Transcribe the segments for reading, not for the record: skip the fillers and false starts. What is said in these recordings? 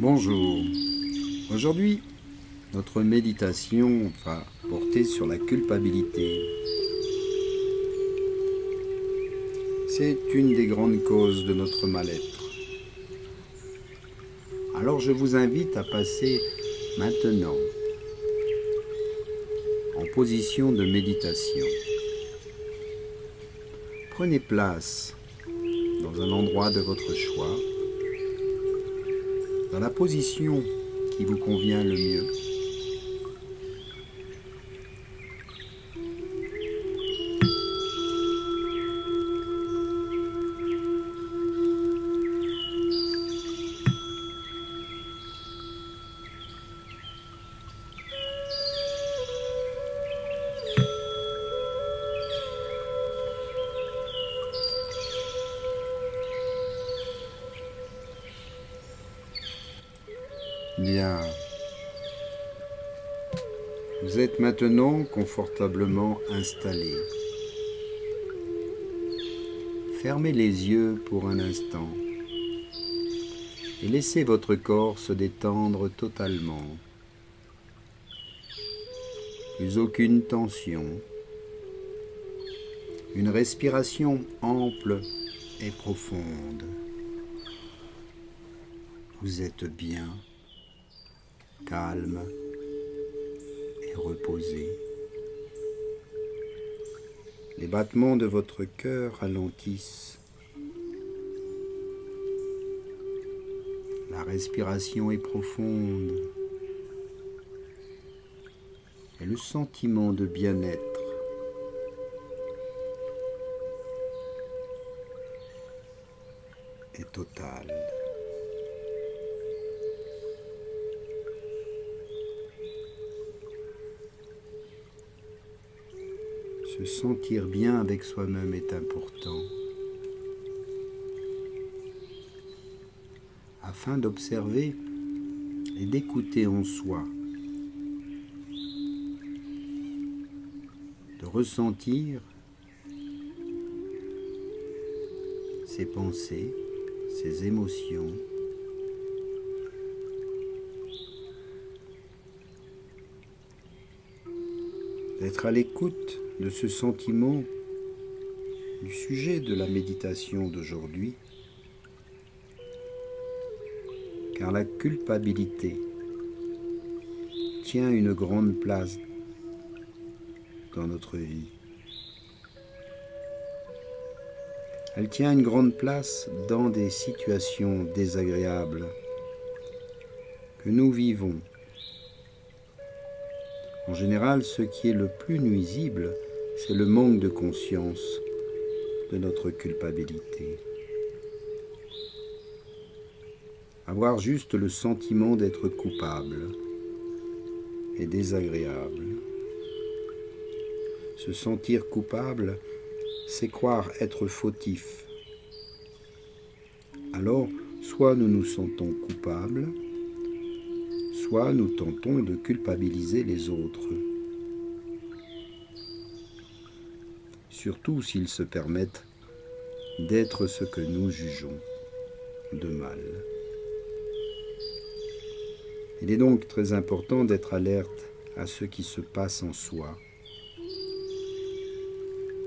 Bonjour. Aujourd'hui, notre méditation va porter sur la culpabilité. C'est une des grandes causes de notre mal-être. Alors je vous invite à passer maintenant en position de méditation. Prenez place dans un endroit de votre choix, dans la position qui vous convient le mieux. Bien. Vous êtes maintenant confortablement installé. Fermez les yeux pour un instant et laissez votre corps se détendre totalement. Plus aucune tension. Une respiration ample et profonde. Vous êtes bien, calme et reposé. Les battements de votre cœur ralentissent. La respiration est profonde. Et le sentiment de bien-être est total. Se sentir bien avec soi-même est important. Afin d'observer et d'écouter en soi, de ressentir ses pensées, ses émotions, d'être à l'écoute de ce sentiment du sujet de la méditation d'aujourd'hui, car la culpabilité tient une grande place dans notre vie. Elle tient une grande place dans des situations désagréables que nous vivons. En général, ce qui est le plus nuisible, c'est le manque de conscience de notre culpabilité. Avoir juste le sentiment d'être coupable est désagréable. Se sentir coupable, c'est croire être fautif. Alors, soit nous nous sentons coupables, soit nous tentons de culpabiliser les autres. Surtout s'ils se permettent d'être ce que nous jugeons de mal. Il est donc très important d'être alerte à ce qui se passe en soi.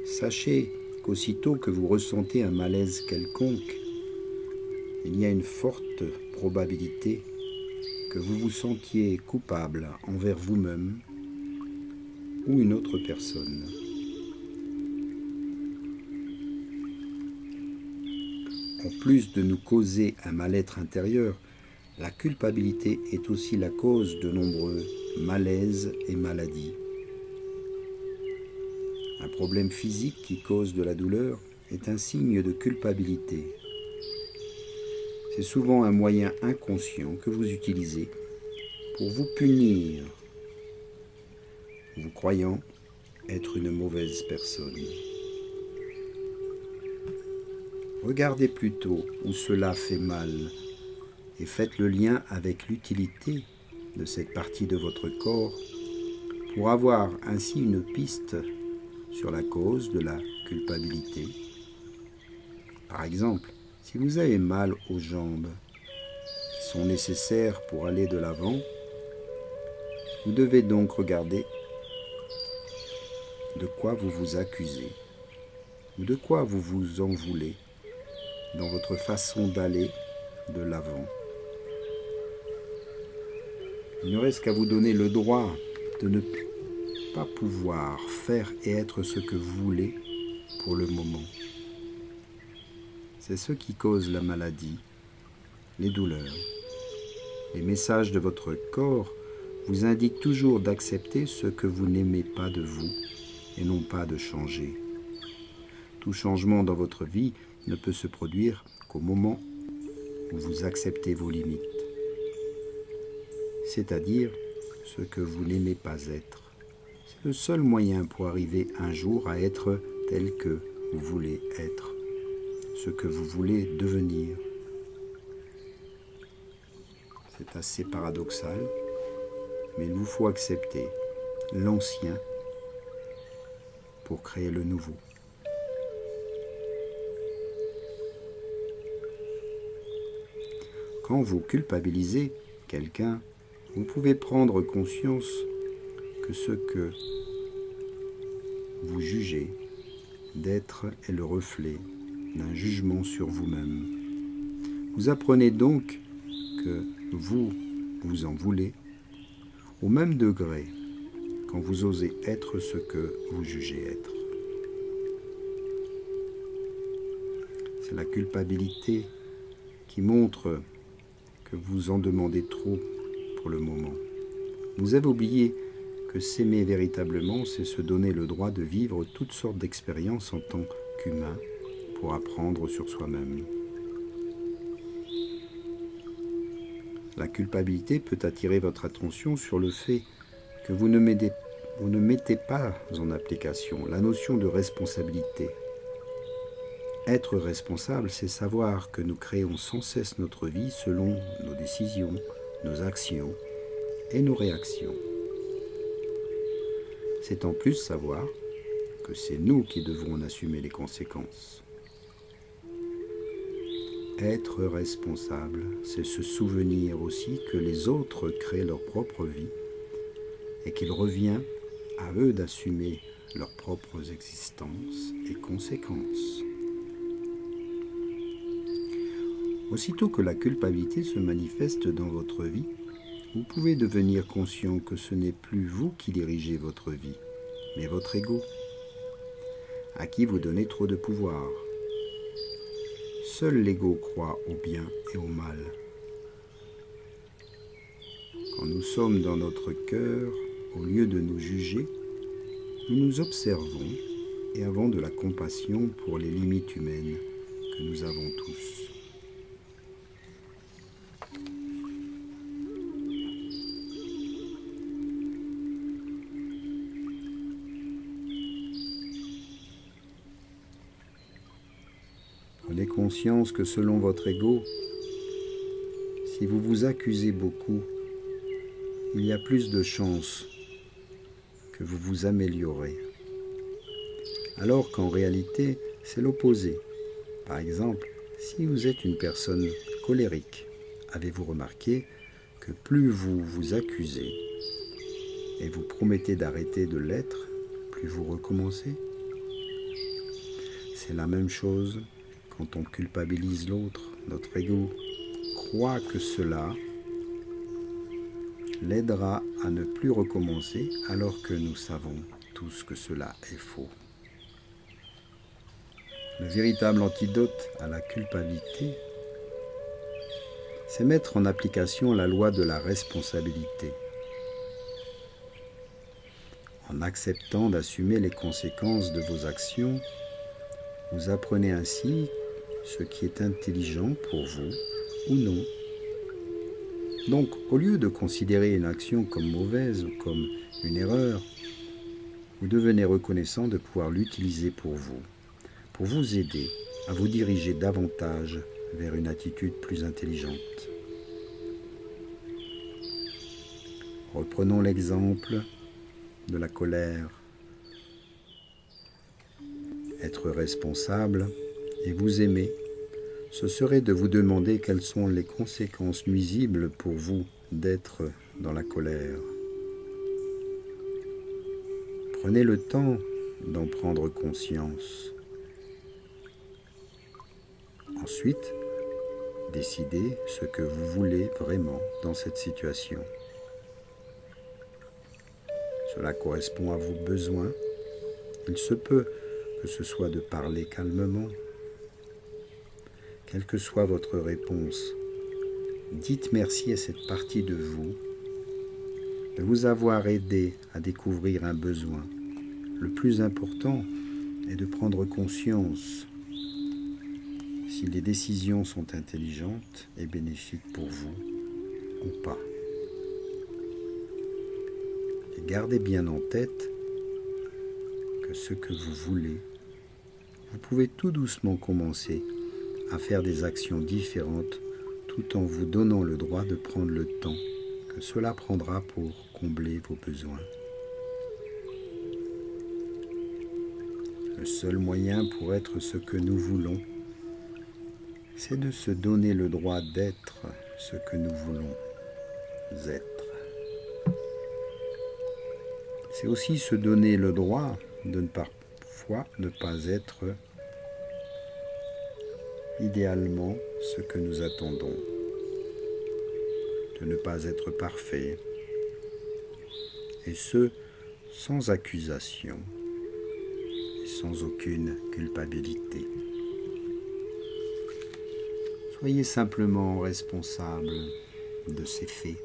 Sachez qu'aussitôt que vous ressentez un malaise quelconque, il y a une forte probabilité que vous vous sentiez coupable envers vous-même ou une autre personne. En plus de nous causer un mal-être intérieur, la culpabilité est aussi la cause de nombreux malaises et maladies. Un problème physique qui cause de la douleur est un signe de culpabilité. C'est souvent un moyen inconscient que vous utilisez pour vous punir, vous croyant être une mauvaise personne. Regardez plutôt où cela fait mal et faites le lien avec l'utilité de cette partie de votre corps pour avoir ainsi une piste sur la cause de la culpabilité. Par exemple, si vous avez mal aux jambes, qui sont nécessaires pour aller de l'avant, vous devez donc regarder de quoi vous vous accusez ou de quoi vous vous en voulez dans votre façon d'aller de l'avant. Il ne reste qu'à vous donner le droit de ne pas pouvoir faire et être ce que vous voulez pour le moment. C'est ce qui cause la maladie, les douleurs. Les messages de votre corps vous indiquent toujours d'accepter ce que vous n'aimez pas de vous et non pas de changer. Tout changement dans votre vie ne peut se produire qu'au moment où vous acceptez vos limites, c'est-à-dire ce que vous n'aimez pas être. C'est le seul moyen pour arriver un jour à être tel que vous voulez être, ce que vous voulez devenir. C'est assez paradoxal, mais il vous faut accepter l'ancien pour créer le nouveau. Quand vous culpabilisez quelqu'un, vous pouvez prendre conscience que ce que vous jugez d'être est le reflet d'un jugement sur vous-même. Vous apprenez donc que vous vous en voulez au même degré quand vous osez être ce que vous jugez être. C'est la culpabilité qui montre que vous en demandez trop pour le moment. Vous avez oublié que s'aimer véritablement, c'est se donner le droit de vivre toutes sortes d'expériences en tant qu'humain pour apprendre sur soi-même. La culpabilité peut attirer votre attention sur le fait que vous ne mettez pas en application la notion de responsabilité. Être responsable, c'est savoir que nous créons sans cesse notre vie selon nos décisions, nos actions et nos réactions. C'est en plus savoir que c'est nous qui devons en assumer les conséquences. Être responsable, c'est se souvenir aussi que les autres créent leur propre vie et qu'il revient à eux d'assumer leurs propres existences et conséquences. Aussitôt que la culpabilité se manifeste dans votre vie, vous pouvez devenir conscient que ce n'est plus vous qui dirigez votre vie, mais votre ego, à qui vous donnez trop de pouvoir. Seul l'ego croit au bien et au mal. Quand nous sommes dans notre cœur, au lieu de nous juger, nous nous observons et avons de la compassion pour les limites humaines que nous avons tous. Prenez conscience que selon votre ego, si vous vous accusez beaucoup, il y a plus de chances que vous vous améliorez. Alors qu'en réalité, c'est l'opposé. Par exemple, si vous êtes une personne colérique, avez-vous remarqué que plus vous vous accusez et vous promettez d'arrêter de l'être, plus vous recommencez? C'est la même chose quand on culpabilise l'autre. Notre ego croit que cela l'aidera à ne plus recommencer, alors que nous savons tous que cela est faux. Le véritable antidote à la culpabilité, c'est mettre en application la loi de la responsabilité. En acceptant d'assumer les conséquences de vos actions, vous apprenez ainsi ce qui est intelligent pour vous ou non. Donc, au lieu de considérer une action comme mauvaise ou comme une erreur, vous devenez reconnaissant de pouvoir l'utiliser pour vous aider à vous diriger davantage vers une attitude plus intelligente. Reprenons l'exemple de la colère. Être responsable et vous aimer ce serait de vous demander quelles sont les conséquences nuisibles pour vous d'être dans la colère. Prenez le temps d'en prendre conscience. Ensuite, décidez ce que vous voulez vraiment dans cette situation. Cela correspond à vos besoins. Il se peut que ce soit de parler calmement. Quelle que soit votre réponse, dites merci à cette partie de vous de vous avoir aidé à découvrir un besoin. Le plus important est de prendre conscience si les décisions sont intelligentes et bénéfiques pour vous ou pas. Et gardez bien en tête que ce que vous voulez, vous pouvez tout doucement commencer à faire des actions différentes tout en vous donnant le droit de prendre le temps que cela prendra pour combler vos besoins. Le seul moyen pour être ce que nous voulons, c'est de se donner le droit d'être ce que nous voulons être. C'est aussi se donner le droit de parfois ne pas être idéalement ce que nous attendons, de ne pas être parfait, et ce, sans accusation et sans aucune culpabilité. Soyez simplement responsable de ces faits.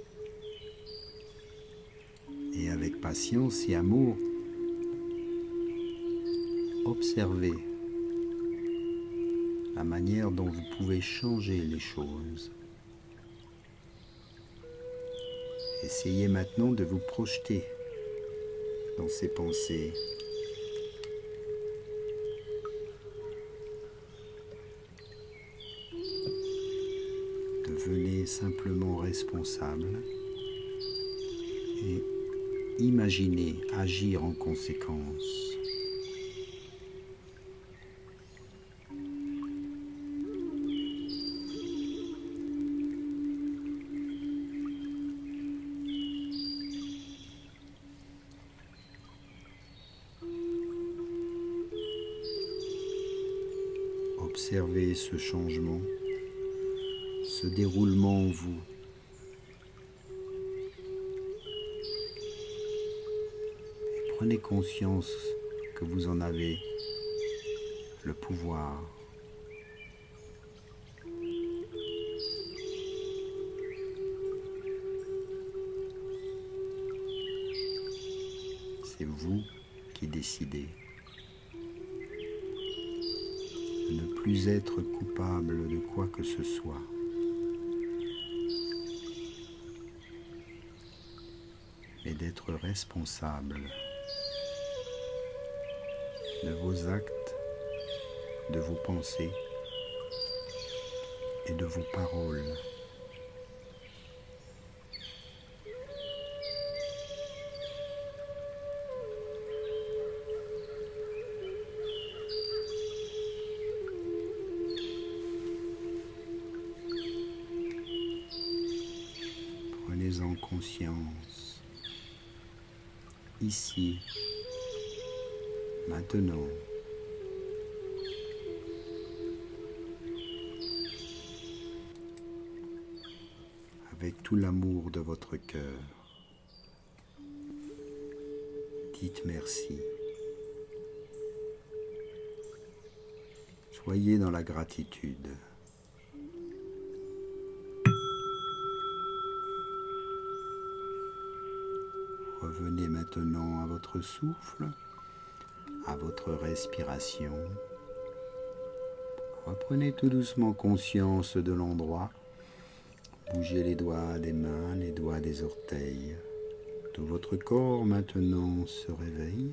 Et avec patience et amour, observez la manière dont vous pouvez changer les choses. Essayez maintenant de vous projeter dans ces pensées. Devenez simplement responsable et imaginez agir en conséquence. Observez ce changement, ce déroulement en vous. Et prenez conscience que vous en avez le pouvoir. C'est vous qui décidez. De ne plus être coupable de quoi que ce soit. Mais d'être responsable de vos actes, de vos pensées et de vos paroles. Prenez-en conscience, ici, maintenant. Avec tout l'amour de votre cœur, dites merci. Soyez dans la gratitude. Revenez maintenant à votre souffle, à votre respiration. Reprenez tout doucement conscience de l'endroit. Bougez les doigts des mains, les doigts des orteils. Tout votre corps maintenant se réveille.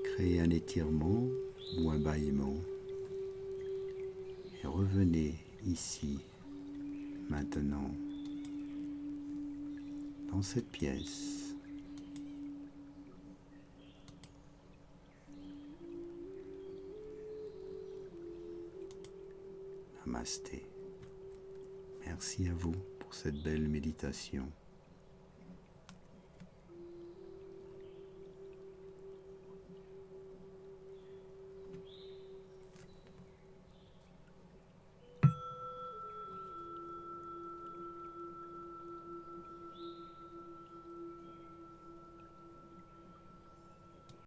Créez un étirement ou un bâillement. Et revenez ici, maintenant, dans cette pièce. Namasté. Merci à vous pour cette belle méditation.